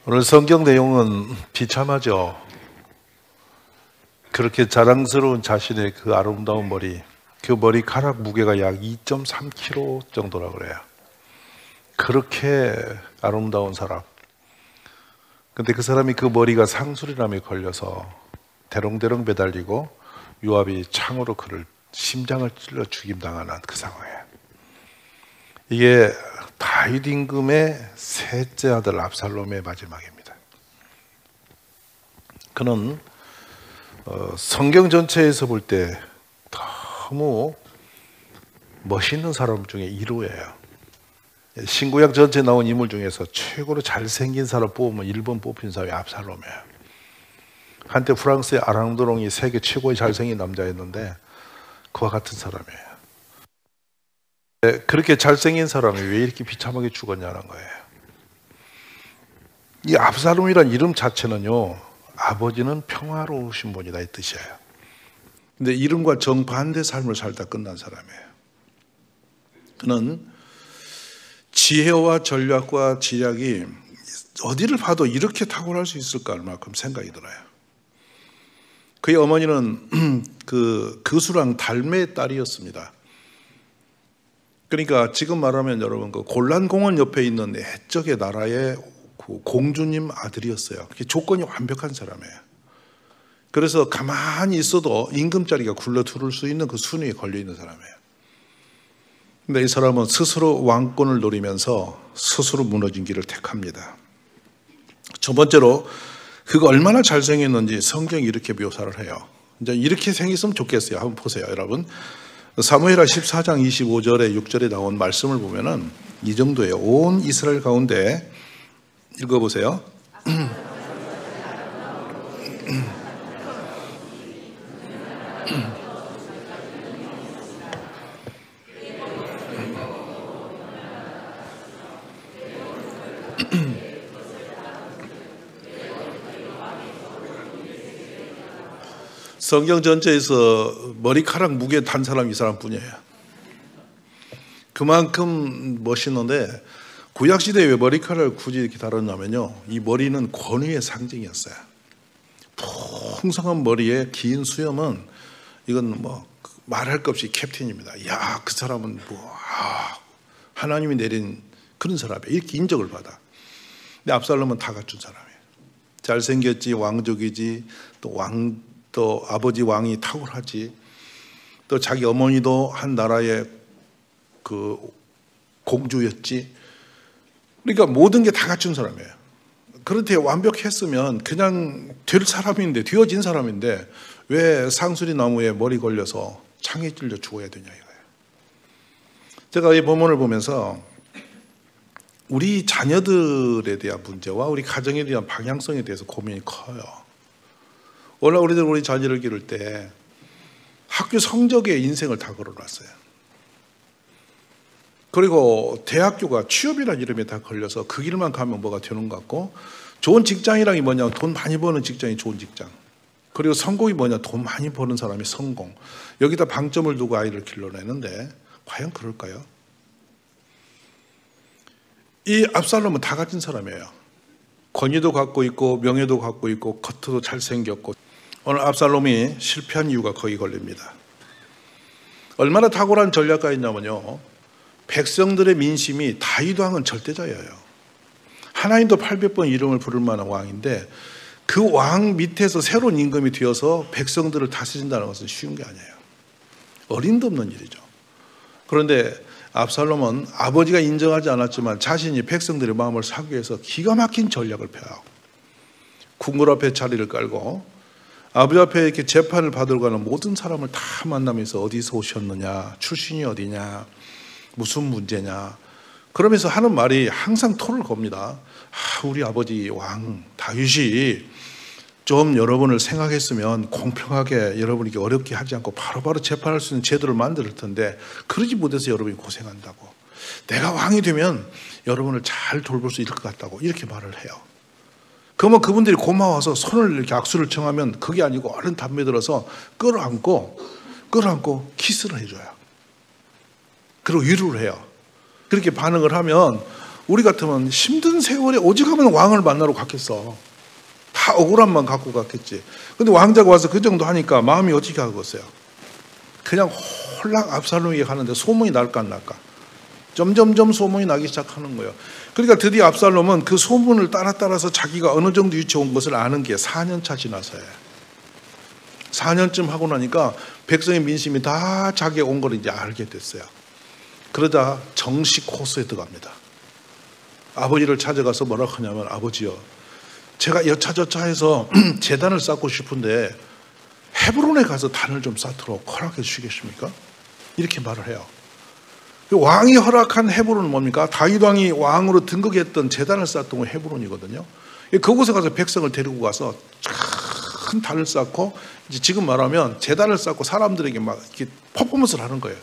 오늘 성경 내용은 비참하죠. 그렇게 자랑스러운 자신의 그 아름다운 머리, 그 머리카락 무게가 약 2.3kg 정도라 그래요. 그렇게 아름다운 사람. 근데 그 사람이 그 머리가 상수리남에 걸려서 대롱대롱 매달리고 요압이 창으로 그를 심장을 찔러 죽임당하는 그 상황이에요. 이게 다윗 임금의 셋째 아들 압살롬의 마지막입니다. 그는 성경 전체에서 볼 때 너무 멋있는 사람 중에 1호예요. 신구약 전체에 나온 인물 중에서 최고로 잘생긴 사람 뽑으면 1번 뽑힌 사람이 압살롬이에요. 한때 프랑스의 아랑드롱이 세계 최고의 잘생긴 남자였는데 그와 같은 사람이에요. 그렇게 잘생긴 사람이 왜 이렇게 비참하게 죽었냐는 거예요. 이 압살롬이란 이름 자체는요, 아버지는 평화로우신 분이다 이 뜻이에요. 근데 이름과 정반대 삶을 살다 끝난 사람이에요. 그는 지혜와 전략과 지략이 어디를 봐도 이렇게 탁월할 수 있을까 할 만큼 생각이 들어요. 그의 어머니는 그 그수랑 달메의 딸이었습니다. 그러니까 지금 말하면 여러분 그 골란공원 옆에 있는 옛적의 나라의 그 공주님 아들이었어요. 그게 조건이 완벽한 사람이에요. 그래서 가만히 있어도 임금자리가 굴러들을 수 있는 그 순위에 걸려 있는 사람이에요. 근데 이 사람은 스스로 왕권을 노리면서 스스로 무너진 길을 택합니다. 첫 번째로 그가 얼마나 잘생겼는지 성경이 이렇게 묘사를 해요. 이제 이렇게 생겼으면 좋겠어요. 한번 보세요, 여러분. 사무엘하 14장 25절에 6절에 나온 말씀을 보면은 이 정도예요. 온 이스라엘 가운데 읽어보세요. 성경 전체에서 머리카락 무게 단 사람이 이 사람뿐이에요. 그만큼 멋있는데 구약시대에 왜 머리카락을 굳이 이렇게 다뤘냐면요, 이 머리는 권위의 상징이었어요. 풍성한 머리에 긴 수염은 이건 뭐 말할 것 없이 캡틴입니다. 야, 그 사람은 하나님이 내린 그런 사람이에요. 이렇게 인정을 받아. 근데 압살롬은 다 갖춘 사람이에요. 잘생겼지, 왕족이지, 또 아버지 왕이 탁월하지, 또 자기 어머니도 한 나라의 그 공주였지. 그러니까 모든 게 다 갖춘 사람이에요. 그런데 완벽했으면 그냥 될 사람인데, 되어진 사람인데 왜 상수리 나무에 머리 걸려서 창에 찔려 죽어야 되냐 이거예요. 제가 이 본문을 보면서 우리 자녀들에 대한 문제와 우리 가정에 대한 방향성에 대해서 고민이 커요. 원래 우리 자녀를 기를 때 학교 성적에 인생을 다 걸어놨어요. 그리고 대학교가 취업이라는 이름에 다 걸려서 그 길만 가면 뭐가 되는 것 같고, 좋은 직장이란 게 뭐냐, 돈 많이 버는 직장이 좋은 직장, 그리고 성공이 뭐냐, 돈 많이 버는 사람이 성공, 여기다 방점을 두고 아이를 길러내는데 과연 그럴까요? 이 압살롬은 다 가진 사람이에요. 권위도 갖고 있고 명예도 갖고 있고 겉으로 잘생겼고. 오늘 압살롬이 실패한 이유가 거기 걸립니다. 얼마나 탁월한 전략가였냐면요, 백성들의 민심이 다윗 왕은 절대자예요. 하나님도 800번 이름을 부를 만한 왕인데 그 왕 밑에서 새로운 임금이 되어서 백성들을 다스린다는 것은 쉬운 게 아니에요. 어림도 없는 일이죠. 그런데 압살롬은 아버지가 인정하지 않았지만 자신이 백성들의 마음을 사기 위해서 기가 막힌 전략을 펴요. 궁궐 앞에 자리를 깔고 아버지 앞에 이렇게 재판을 받으러 가는 모든 사람을 다 만나면서 어디서 오셨느냐, 출신이 어디냐, 무슨 문제냐, 그러면서 하는 말이 항상 토를 겁니다. 우리 아버지 왕 다윗이 좀 여러분을 생각했으면 공평하게 여러분에게 어렵게 하지 않고 바로바로 재판할 수 있는 제도를 만들 텐데 그러지 못해서 여러분이 고생한다고. 내가 왕이 되면 여러분을 잘 돌볼 수 있을 것 같다고 이렇게 말을 해요. 그러면 그분들이 고마워서 손을 이렇게 악수를 청하면 그게 아니고 얼른 담배 들어서 끌어안고 키스를 해줘요. 그리고 위로를 해요. 그렇게 반응을 하면 우리 같으면 힘든 세월에 오직 하면 왕을 만나러 갔겠어. 다 억울함만 갖고 갔겠지. 근데 왕자가 와서 그 정도 하니까 마음이 어떻게 하겠어요? 그냥 홀랑 압살롬에게 가는데 소문이 날까 안 날까? 점점점 소문이 나기 시작하는 거예요. 그러니까 드디어 압살롬은 그 소문을 따라서 자기가 어느 정도 위치에 온 것을 아는 게 4년 차 지나서요. 4년쯤 하고 나니까 백성의 민심이 다 자기가 온 걸 이제 알게 됐어요. 그러자 정식 코스에 들어갑니다. 아버지를 찾아가서 뭐라고 하냐면, 아버지요, 제가 여차저차해서 제단을 쌓고 싶은데 헤브론에 가서 단을 좀 쌓도록 허락해 주시겠습니까? 이렇게 말을 해요. 왕이 허락한 헤브론은 뭡니까? 다윗 왕이 왕으로 등극했던 제단을 쌓던 건 헤브론이거든요. 그곳에 가서 백성을 데리고 가서 큰 단을 쌓고, 이제 지금 말하면 제단을 쌓고 사람들에게 막 이렇게 퍼포먼스를 하는 거예요.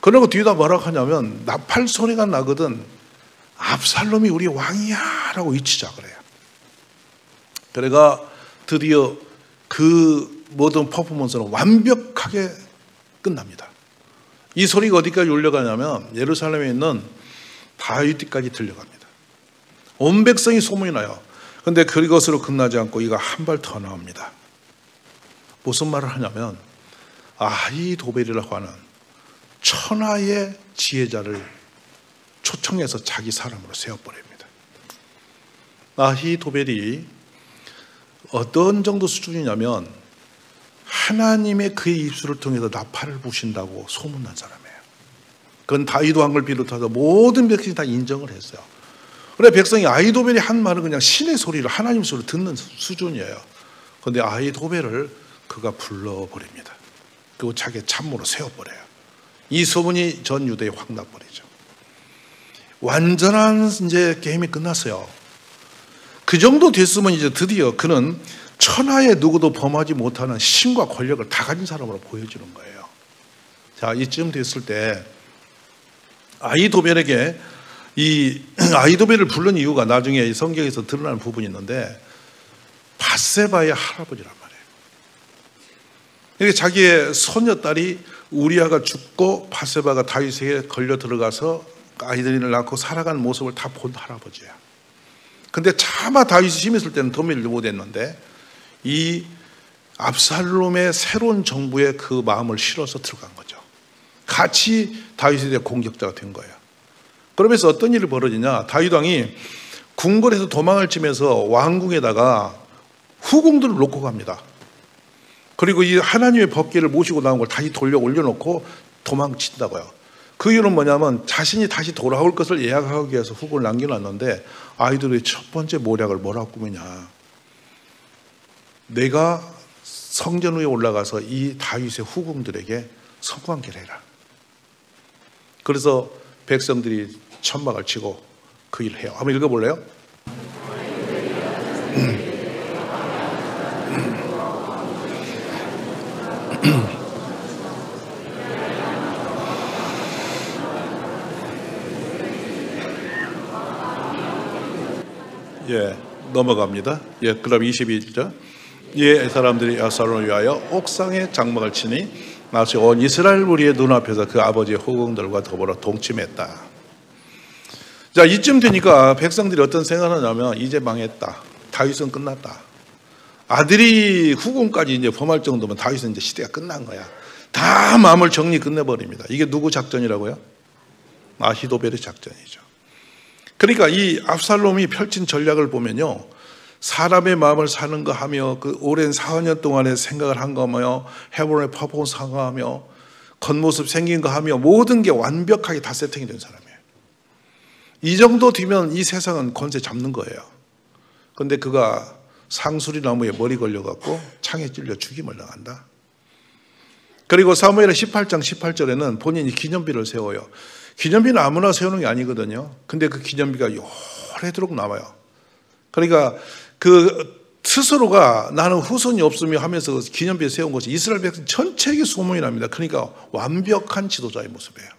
그러고 뒤에다 뭐라고 하냐면, 나팔 소리가 나거든 압살롬이 우리 왕이야 라고 외치자 그래요. 그래가 드디어 그 모든 퍼포먼스는 완벽하게 끝납니다. 이 소리가 어디까지 울려가냐면 예루살렘에 있는 다윗까지 들려갑니다. 온 백성이 소문이 나요. 그런데 그것으로 끝나지 않고 이가 한 발 더 나옵니다. 무슨 말을 하냐면, 아히도벨이라고 하는 천하의 지혜자를 초청해서 자기 사람으로 세워버립니다. 아히도벨이 어떤 정도 수준이냐면 하나님의 그의 입술을 통해서 나팔을 부신다고 소문난 사람이에요. 그건 다윗 왕을 비롯해서 모든 백성이 다 인정을 했어요. 그래 백성이 아히도벨이 한 말은 그냥 신의 소리를, 하나님 소리를 듣는 수준이에요. 그런데 아히도벨을 그가 불러버립니다. 그리고 자기 참모로 세워버려요. 이 소문이 전 유대에 확 나버리죠. 완전한 이제 게임이 끝났어요. 그 정도 됐으면 이제 드디어 그는 천하에 누구도 범하지 못하는 힘과 권력을 다 가진 사람으로 보여주는 거예요. 자, 이쯤 됐을 때 아히도벨에게 이 아히도벨을 부른 이유가 나중에 성경에서 드러나는 부분이 있는데, 밧세바의 할아버지란 말이에요. 이렇게 자기의 손녀딸이 우리아가 죽고 밧세바가 다윗에게 걸려 들어가서 아이들을 낳고 살아가는 모습을 다 본 할아버지야. 근데 차마 다윗이 심했을 때는 도밀지 못했는데 이 압살롬의 새로운 정부에 그 마음을 실어서 들어간 거죠. 같이 다윗에 대해 공격자가 된 거예요. 그러면서 어떤 일이 벌어지냐, 다윗 왕이 궁궐에서 도망을 치면서 왕궁에다가 후궁들을 놓고 갑니다. 그리고 이 하나님의 법궤를 모시고 나온 걸 다시 돌려 올려놓고 도망친다고요. 그 이유는 뭐냐면 자신이 다시 돌아올 것을 예약하기 위해서 후궁을 남겨놨는데, 아이들의 첫 번째 모략을 뭐라고 꾸미냐, 내가 성전 위에 올라가서 이 다윗의 후궁들에게 성관계를 해라. 그래서 백성들이 천막을 치고 그 일을 해요. 한번 읽어볼래요? 예, 넘어갑니다. 예, 그럼 22절. 예, 사람들이 압살롬을 위하여 옥상에 장막을 치니 마치 온 이스라엘 무리의 눈앞에서 그 아버지의 후궁들과 더불어 동침했다. 자, 이쯤 되니까 백성들이 어떤 생각을 하냐면, 이제 망했다. 다윗은 끝났다. 아들이 후궁까지 이제 범할 정도면 다윗은 이제 시대가 끝난 거야. 다 마음을 정리 끝내버립니다. 이게 누구 작전이라고요? 아히도벨의 작전이죠. 그러니까 이 압살롬이 펼친 전략을 보면요, 사람의 마음을 사는 거 하며 그 오랜 4년 동안의 생각을 한 거 하며 헤브론의 퍼포먼스 한 거 하며 겉모습 생긴 거 하며 모든 게 완벽하게 다 세팅이 된 사람이에요. 이 정도 되면 이 세상은 권세 잡는 거예요. 그런데 그가 상수리 나무에 머리 걸려갖고 창에 찔려 죽임을 당한다. 그리고 사무엘 18장 18절에는 본인이 기념비를 세워요. 기념비는 아무나 세우는 게 아니거든요. 근데 그 기념비가 오래도록 남아요. 그러니까 그 스스로가 나는 후손이 없으며 하면서 기념비에 세운 것이 이스라엘 백성 전체에게 소문이 납니다. 그러니까 완벽한 지도자의 모습이에요.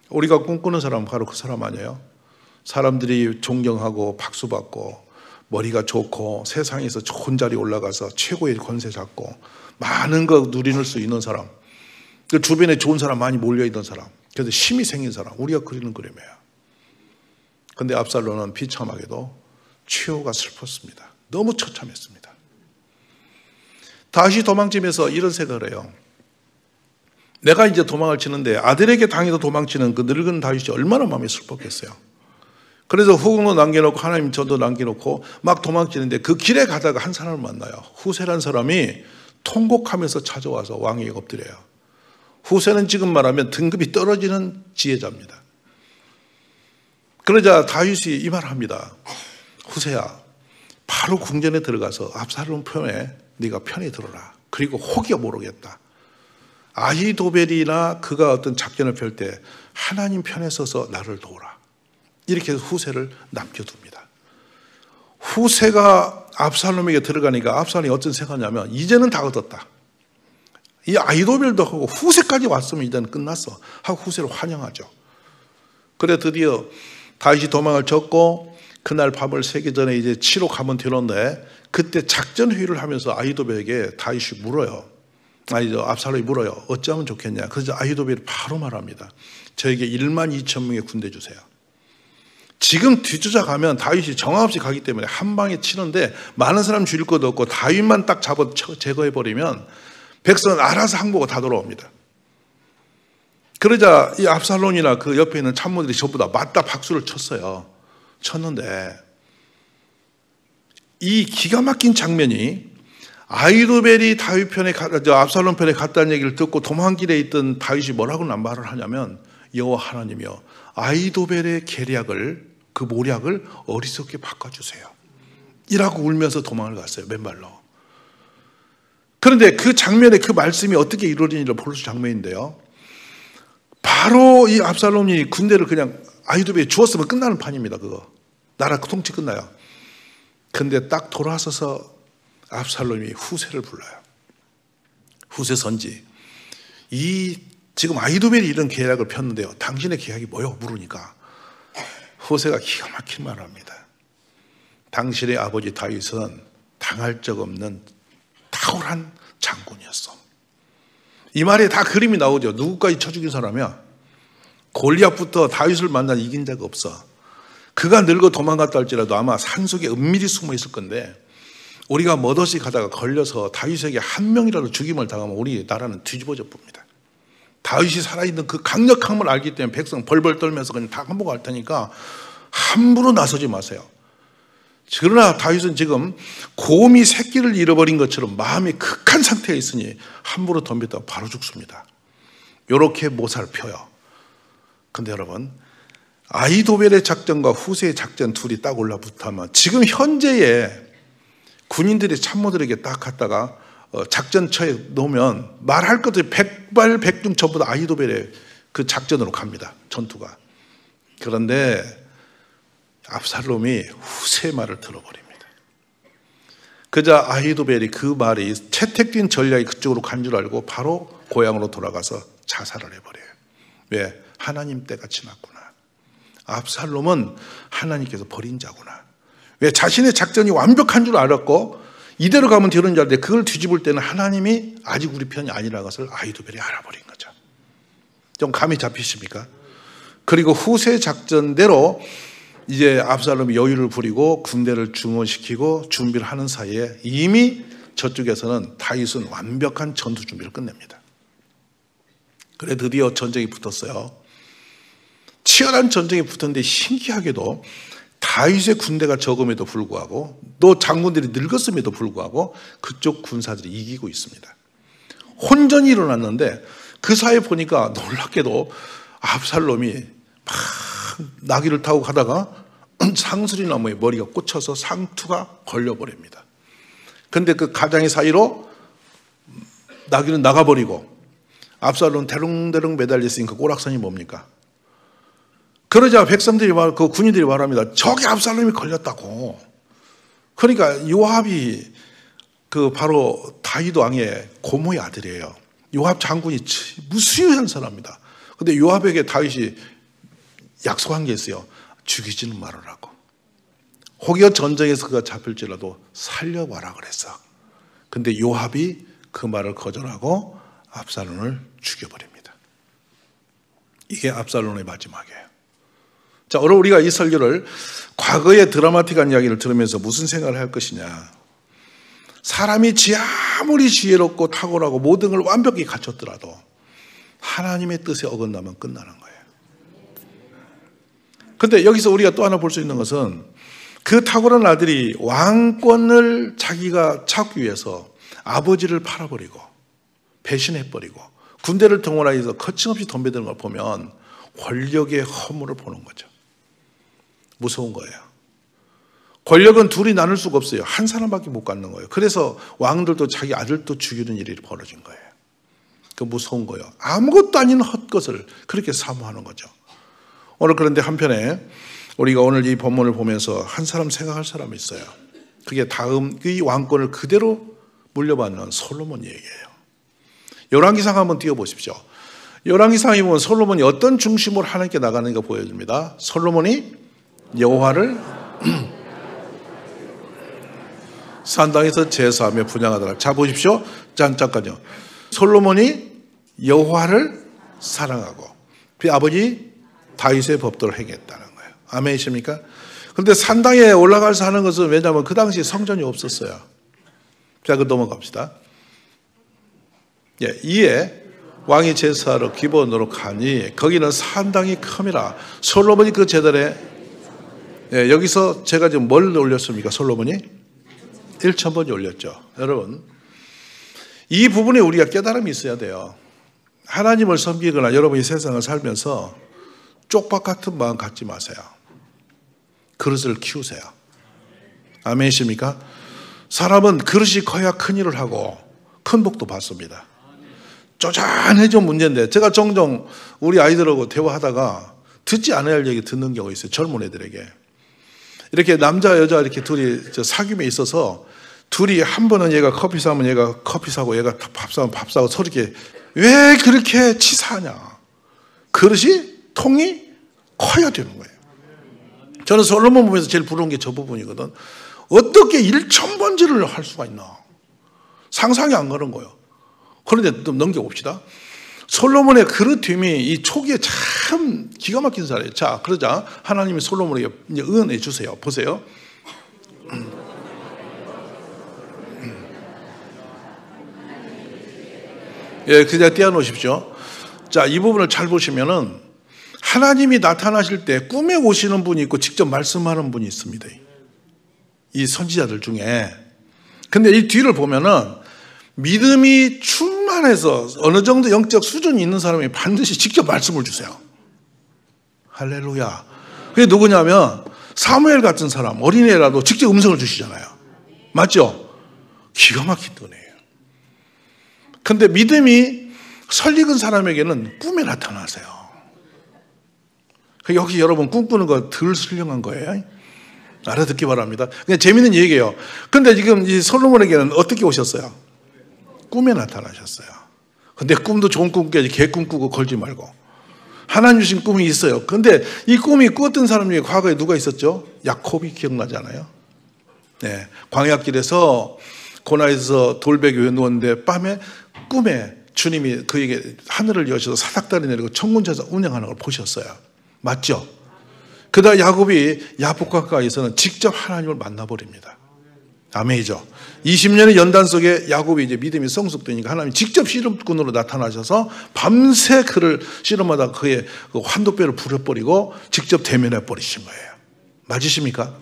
우리가 꿈꾸는 사람은 바로 그 사람 아니에요? 사람들이 존경하고 박수받고 머리가 좋고 세상에서 좋은 자리에 올라가서 최고의 권세 잡고 많은 거 누리는 수 있는 사람, 그 주변에 좋은 사람 많이 몰려있는 사람, 그래서 힘이 생긴 사람, 우리가 그리는 그림이에요. 근데 압살롬은 비참하게도 최후가 슬펐습니다. 너무 처참했습니다. 다시 도망치면서 이런 생각을 해요. 내가 이제 도망을 치는데 아들에게 당해서 도망치는 그 늙은 다윗이 얼마나 마음이 슬펐겠어요. 그래서 후궁도 남겨놓고 하나님 전도 남겨놓고 막 도망치는데 그 길에 가다가 한 사람을 만나요. 후세라는 사람이 통곡하면서 찾아와서 왕에게 엎드려요. 후세는 지금 말하면 등급이 떨어지는 지혜자입니다. 그러자 다윗이 이 말을 합니다. 후세야, 바로 궁전에 들어가서 압살롬 편에 네가 편히 들어라. 그리고 혹여 모르겠다. 아히도벨이나 그가 어떤 작전을 펼 때 하나님 편에 서서 나를 도우라. 이렇게 해서 후세를 남겨둡니다. 후세가 압살롬에게 들어가니까 압살롬이 어떤 생각하냐면 이제는 다 얻었다. 이 아히도벨도 하고 후세까지 왔으면 이제는 끝났어 하고 후세를 환영하죠. 그래 드디어 다윗이 도망을 쳤고 그날 밤을 새기 전에 이제 치러 가면 되는데 그때 작전 회의를 하면서 아히도벨에게 다윗이 물어요. 압살롬이 물어요. 어쩌면 좋겠냐. 그래서 아히도벨이 바로 말합니다. 저에게 1만 2천 명의 군대 주세요. 지금 뒤쫓아가면 다윗이 정함없이 가기 때문에 한 방에 치는데 많은 사람 죽일 것도 없고 다윗만 딱 잡아 제거해버리면 백성은 알아서 항복하고 다 돌아옵니다. 그러자 이 압살롬이나 그 옆에 있는 참모들이 전부 다 맞다 박수를 쳤는데 이 기가 막힌 장면이 아히도벨이 다윗 편에 압살롬 편에 갔다는 얘기를 듣고 도망길에 있던 다윗이 뭐라고 말을 하냐면 여호와 하나님이여 아히도벨의 계략을 그 모략을 어리석게 바꿔주세요. 이라고 울면서 도망을 갔어요. 맨발로. 그런데 그 장면에 그 말씀이 어떻게 이루어지는지를 볼 수 장면인데요. 바로 이 압살롬이 군대를 그냥 아히도벨이 주었으면 끝나는 판입니다. 그거 나라 통치 끝나요. 근데 딱 돌아서서 압살롬이 후세를 불러요. 후세 선지, 지금 아히도벨이 이런 계략을 폈는데요. 당신의 계략이 뭐요? 물으니까 후세가 기가 막힌 말을 합니다. 당신의 아버지 다윗은 당할 적 없는 탁월한 장군이었어. 이 말에 다 그림이 나오죠. 누구까지 쳐 죽인 사람이야? 골리앗부터 다윗을 만나 이긴 적 없어. 그가 늙어 도망갔다 할지라도 아마 산속에 은밀히 숨어 있을 건데 우리가 멋없이 가다가 걸려서 다윗에게 한 명이라도 죽임을 당하면 우리 나라는 뒤집어져 봅니다. 다윗이 살아있는 그 강력함을 알기 때문에 백성 벌벌 떨면서 그냥 다 항복할 테니까 함부로 나서지 마세요. 그러나 다윗은 지금 곰이 새끼를 잃어버린 것처럼 마음이 극한 상태에 있으니 함부로 덤볐다가 바로 죽습니다. 이렇게 모사를 펴요. 근데 여러분, 아히도벨의 작전과 후세의 작전 둘이 딱 올라붙으면 지금 현재의 군인들이 참모들에게 딱 갔다가 작전처에 놓으면 말할 것들이 백발백중 전부 다 아히도벨의 그 작전으로 갑니다. 전투가. 그런데 압살롬이 후세의 말을 들어버립니다. 그자 아히도벨이 그 말이 채택된 전략이 그쪽으로 간 줄 알고 바로 고향으로 돌아가서 자살을 해버려요. 왜? 하나님 때가 지났구나. 압살롬은 하나님께서 버린 자구나. 왜? 자신의 작전이 완벽한 줄 알았고 이대로 가면 되는 줄 알았는데 그걸 뒤집을 때는 하나님이 아직 우리 편이 아니라는 것을 아히도벨이 알아버린 거죠. 좀 감이 잡히십니까? 그리고 후세 작전대로 이제 압살롬이 여유를 부리고 군대를 중원시키고 준비를 하는 사이에 이미 저쪽에서는 다윗은 완벽한 전투 준비를 끝냅니다. 그래 드디어 전쟁이 붙었어요. 치열한 전쟁이 붙었는데 신기하게도 다윗의 군대가 적음에도 불구하고 또 장군들이 늙었음에도 불구하고 그쪽 군사들이 이기고 있습니다. 혼전이 일어났는데 그 사이에 보니까 놀랍게도 압살롬이 막 나귀를 타고 가다가 상수리 나무에 머리가 꽂혀서 상투가 걸려버립니다. 그런데 그 가장의 사이로 나귀는 나가버리고 압살롬 대롱대롱 매달려 있으니까 꼬락선이 뭡니까? 그러자 백성들이 그 군인들이 말합니다. 저기 압살롬이 걸렸다고. 그러니까 요압이 그 바로 다윗 왕의 고모의 아들이에요. 요압 장군이 무수한 사람입니다. 근데 요압에게 다윗이 약속한 게 있어요. 죽이지는 말으라고. 혹여 전쟁에서 그가 잡힐지라도 살려와라 그랬어. 근데 요압이 그 말을 거절하고 압살롬을 죽여버립니다. 이게 압살롬의 마지막이에요. 자, 오늘 우리가 이 설교를 과거의 드라마틱한 이야기를 들으면서 무슨 생각을 할 것이냐. 사람이 아무리 지혜롭고 탁월하고 모든 걸 완벽히 갖췄더라도 하나님의 뜻에 어긋나면 끝나는 거예요. 그런데 여기서 우리가 또 하나 볼 수 있는 것은 그 탁월한 아들이 왕권을 자기가 찾기 위해서 아버지를 팔아버리고 배신해버리고 군대를 동원하여서 거침없이 덤벼드는 걸 보면 권력의 허물을 보는 거죠. 무서운 거예요. 권력은 둘이 나눌 수가 없어요. 한 사람밖에 못 갖는 거예요. 그래서 왕들도 자기 아들도 죽이는 일이 벌어진 거예요. 그 무서운 거예요. 아무것도 아닌 헛것을 그렇게 사모하는 거죠. 오늘 그런데 한편에 우리가 오늘 이 본문을 보면서 한 사람 생각할 사람이 있어요. 그게 다음 이 왕권을 그대로 물려받는 솔로몬 얘기예요. 열왕기상 한번 띄워보십시오. 열왕기상에 보면 솔로몬이 어떤 중심으로 하나님께 나가는가 보여줍니다. 솔로몬이 여호와를 산당에서 제사하며 분향하더라. 자, 보십시오. 잠깐요. 솔로몬이 여호와를 사랑하고 아버지 다윗의 법도를 행했다는 거예요. 아멘이십니까? 그런데 산당에 올라가서 하는 것은 왜냐하면 그 당시 성전이 없었어요. 자, 그 넘어갑시다. 예, 이에 왕이 제사하러 기본으로 가니 거기는 산당이 큼이라. 솔로몬이 그 제단에, 예, 여기서 제가 지금 뭘 올렸습니까? 솔로몬이 1,000번이 올렸죠. 여러분, 이 부분에 우리가 깨달음이 있어야 돼요. 하나님을 섬기거나 여러분이 세상을 살면서 쪽박 같은 마음 갖지 마세요. 그릇을 키우세요. 아멘이십니까? 사람은 그릇이 커야 큰 일을 하고 큰 복도 받습니다. 쪼잔해진 문제인데 제가 종종 우리 아이들하고 대화하다가 듣지 않아야 할 얘기 듣는 경우가 있어요. 젊은 애들에게. 이렇게 남자 여자 이렇게 둘이 사귐에 있어서 둘이 한 번은 얘가 커피 사면 얘가 커피 사고 얘가 밥 사면 밥 사고 서로 이렇게 왜 그렇게 치사하냐. 그릇이 통이 커야 되는 거예요. 저는 솔로몬 보면서 제일 부러운 게 저 부분이거든. 어떻게 1,000번지를 할 수가 있나. 상상이 안 가는 거예요. 그런데 좀 넘겨봅시다. 솔로몬의 그릇됨이 이 초기에 참 기가 막힌 사례예요. 자, 그러자 하나님이 솔로몬에게 이제 응원해 주세요. 보세요. 예, 그냥 띄워놓으십시오. 자, 이 부분을 잘 보시면은 하나님이 나타나실 때 꿈에 오시는 분이 있고 직접 말씀하는 분이 있습니다. 이 선지자들 중에. 근데 이 뒤를 보면은 믿음이 충만해서 어느 정도 영적 수준이 있는 사람이 반드시 직접 말씀을 주세요. 할렐루야. 그게 누구냐면 사무엘 같은 사람, 어린애라도 직접 음성을 주시잖아요. 맞죠? 기가 막힌 은혜예요. 근데 믿음이 설익은 사람에게는 꿈에 나타나세요. 여기 여러분 꿈꾸는 거 덜 신령한 거예요. 알아듣기 바랍니다. 그냥 재밌는 얘기예요. 근데 지금 이 솔로몬에게는 어떻게 오셨어요? 꿈에 나타나셨어요. 근데 꿈도 좋은 꿈 깨지 개꿈 꾸고 걸지 말고. 하나님 주신 꿈이 있어요. 근데 이 꿈이 꾸었던 사람 중에 과거에 누가 있었죠? 야곱이 기억나잖아요. 네, 광야길에서 고나에서 돌베개 위에 누웠는데 밤에 꿈에 주님이 그에게 하늘을 여셔서 사닥다리 내리고 천군천사 운행하는 걸 보셨어요. 맞죠? 그다음 야곱이 야복강가에서는 직접 하나님을 만나버립니다. 아멘이죠. 20년의 연단 속에 야곱이 이제 믿음이 성숙되니까 하나님이 직접 씨름꾼으로 나타나셔서 밤새 그를 씨름하다 그의 그 환도뼈를 부려버리고 직접 대면해 버리신 거예요. 맞으십니까?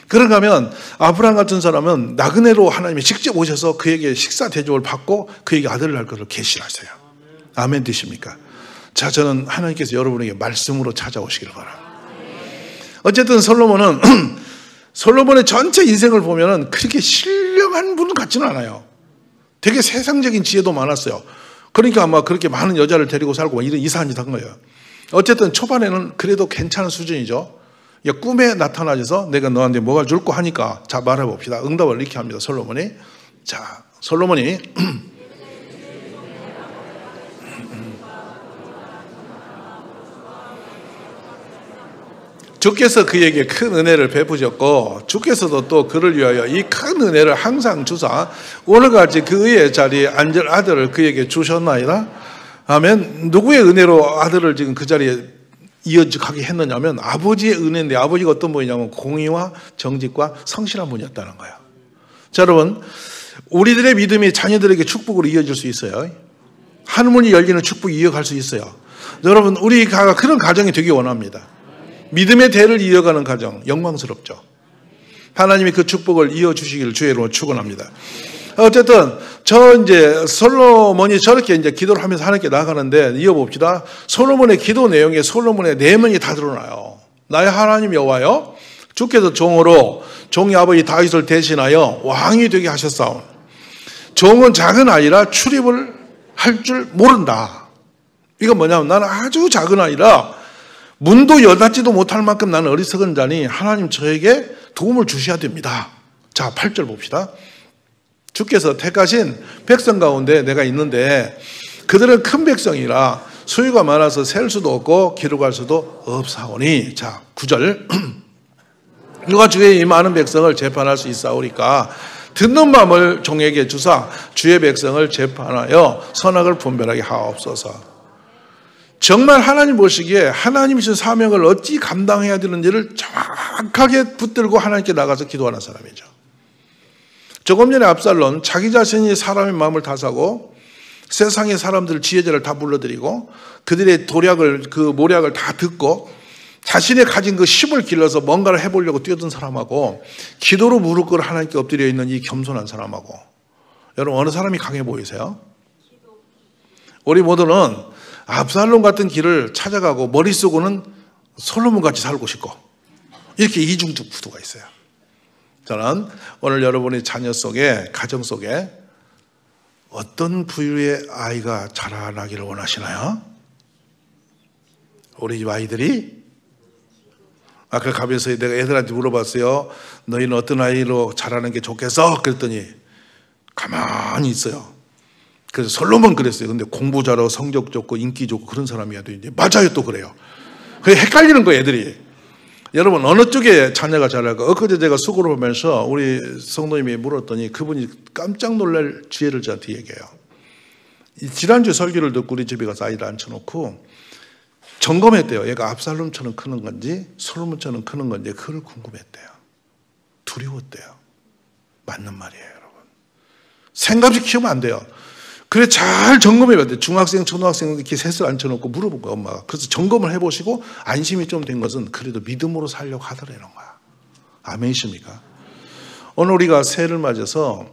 그런가 하면 아브라함 같은 사람은 나그네로 하나님이 직접 오셔서 그에게 식사 대접을 받고 그에게 아들을 낳을 것을 계시하세요. 아멘 되십니까? 자, 저는 하나님께서 여러분에게 말씀으로 찾아오시기를 바랍니다. 어쨌든 솔로몬의 전체 인생을 보면은 그렇게 신령한 분 같지는 않아요. 되게 세상적인 지혜도 많았어요. 그러니까 아마 그렇게 많은 여자를 데리고 살고 이런 이상한 짓 한 거예요. 어쨌든 초반에는 그래도 괜찮은 수준이죠. 꿈에 나타나셔서 내가 너한테 뭐가 줄 거 하니까 자 말해봅시다. 응답을 이렇게 합니다. 솔로몬이. 자, 솔로몬이 주께서 그에게 큰 은혜를 베푸셨고 주께서도 또 그를 위하여 이 큰 은혜를 항상 주사 오늘같이 그의 자리에 앉을 아들을 그에게 주셨나이다. 아멘. 누구의 은혜로 아들을 지금 그 자리에 이어가게 했느냐면 아버지의 은혜인데, 아버지가 어떤 분이냐면 공의와 정직과 성실한 분이었다는 거예요. 자, 여러분, 우리들의 믿음이 자녀들에게 축복으로 이어질 수 있어요. 하늘문이 열리는 축복이 이어갈 수 있어요. 여러분, 우리가 그런 가정이 되기 원합니다. 믿음의 대를 이어가는 가정, 영광스럽죠. 하나님이 그 축복을 이어주시기를 주의 이름으로 축원합니다. 어쨌든 이제 솔로몬이 저렇게 이제 기도를 하면서 하나님께 나아가는데, 이어봅시다. 솔로몬의 기도 내용에 솔로몬의 내면이 다 드러나요. 나의 하나님 여호와여, 주께서 종으로 종의 아버지 다윗을 대신하여 왕이 되게 하셨사오니 종은 작은 아이라 출입을 할 줄 모른다. 이건 뭐냐면, 나는 아주 작은 아이라 문도 여닫지도 못할 만큼 나는 어리석은 자니 하나님 저에게 도움을 주셔야 됩니다. 자, 8절 봅시다. 주께서 택하신 백성 가운데 내가 있는데 그들은 큰 백성이라 수요가 많아서 셀 수도 없고 기록할 수도 없사오니. 자, 9절. 누가 주의 이 많은 백성을 재판할 수 있사오리까? 듣는 마음을 종에게 주사 주의 백성을 재판하여 선악을 분별하게 하옵소서. 정말 하나님 보시기에 하나님이 주신 사명을 어찌 감당해야 되는지를 정확하게 붙들고 하나님께 나가서 기도하는 사람이죠. 조금 전에 압살롬, 자기 자신이 사람의 마음을 다 사고 세상의 사람들 지혜자를 다 불러들이고 그들의 도략을, 그 모략을 다 듣고 자신의 가진 그 힘을 길러서 뭔가를 해보려고 뛰어든 사람하고 기도로 무릎 꿇어 하나님께 엎드려 있는 이 겸손한 사람하고, 여러분 어느 사람이 강해 보이세요? 우리 모두는 압살롬 같은 길을 찾아가고 머릿속으로는 솔로몬 같이 살고 싶고, 이렇게 이중적 구도가 있어요. 저는 오늘 여러분의 자녀 속에, 가정 속에 어떤 부류의 아이가 자라나기를 원하시나요? 우리 집 아이들이, 아까 가면서 내가 애들한테 물어봤어요. 너희는 어떤 아이로 자라는 게 좋겠어? 그랬더니 가만히 있어요. 그래서 솔로몬 그랬어요. 근데 공부 잘하고 성적 좋고 인기 좋고 그런 사람이야 되는데, 맞아요, 또 그래요. 그게 헷갈리는 거예요, 애들이. 여러분 어느 쪽에 자녀가 자랄까? 엊그제 제가 수고를 보면서 우리 성도님이 물었더니 그분이 깜짝 놀랄 지혜를 저한테 얘기해요. 지난주 설교를 듣고 우리 집에 가서 아이를 앉혀놓고 점검했대요. 얘가 압살롬처럼 크는 건지 솔로몬처럼 크는 건지 그걸 궁금했대요. 두려웠대요. 맞는 말이에요, 여러분. 생각없이 키우면 안 돼요. 그래 잘 점검해봐야 돼요. 중학생, 초등학생 이렇게 셋을 앉혀놓고 물어본 거야, 엄마가. 그래서 점검을 해보시고 안심이 좀 된 것은 그래도 믿음으로 살려고 하더라는 거야. 아멘이십니까? 오늘 우리가 새해를 맞아서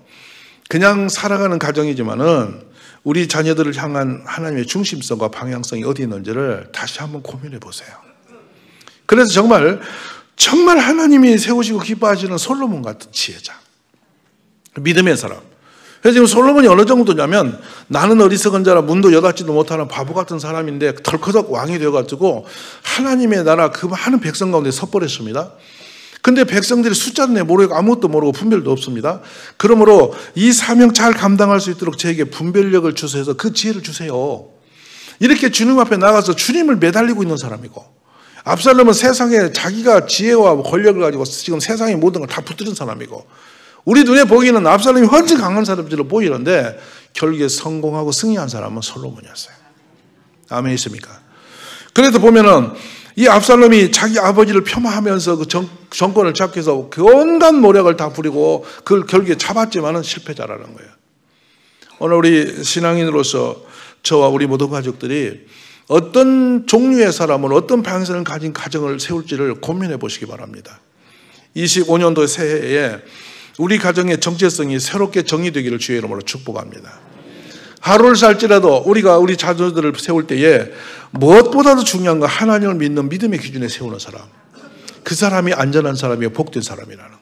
그냥 살아가는 가정이지만은 우리 자녀들을 향한 하나님의 중심성과 방향성이 어디 있는지를 다시 한번 고민해 보세요. 그래서 정말 하나님이 세우시고 기뻐하시는 솔로몬 같은 지혜자, 믿음의 사람. 그래서 지금 솔로몬이 어느 정도냐면, 나는 어리석은 자라 문도 여닫지도 못하는 바보 같은 사람인데 덜커덕 왕이 되어가지고 하나님의 나라 그 많은 백성 가운데 섭벌했습니다. 근데 백성들이 숫자도 모르고 아무것도 모르고 분별도 없습니다. 그러므로 이 사명 잘 감당할 수 있도록 저에게 분별력을 주셔서 그 지혜를 주세요. 이렇게 주님 앞에 나가서 주님을 매달리고 있는 사람이고, 압살롬은 세상에 자기가 지혜와 권력을 가지고 지금 세상의 모든 걸 다 붙들은 사람이고, 우리 눈에 보기에는 압살롬이 훨씬 강한 사람들로 보이는데 결국에 성공하고 승리한 사람은 솔로몬이었어요. 아멘 있습니까? 그래서 보면은 이 압살롬이 자기 아버지를 폄하하면서 그 정권을 잡기 위해서 그 온갖 모략을 다 부리고 그걸 결국에 잡았지만은 실패자라는 거예요. 오늘 우리 신앙인으로서 저와 우리 모든 가족들이 어떤 종류의 사람을, 어떤 방향성을 가진 가정을 세울지를 고민해 보시기 바랍니다. 25년도 새해에 우리 가정의 정체성이 새롭게 정의되기를 주의 이름으로 축복합니다. 하루를 살지라도 우리가 우리 자녀들을 세울 때에 무엇보다도 중요한 건 하나님을 믿는 믿음의 기준에 세우는 사람, 그 사람이 안전한 사람이요 복된 사람이라는 거예요.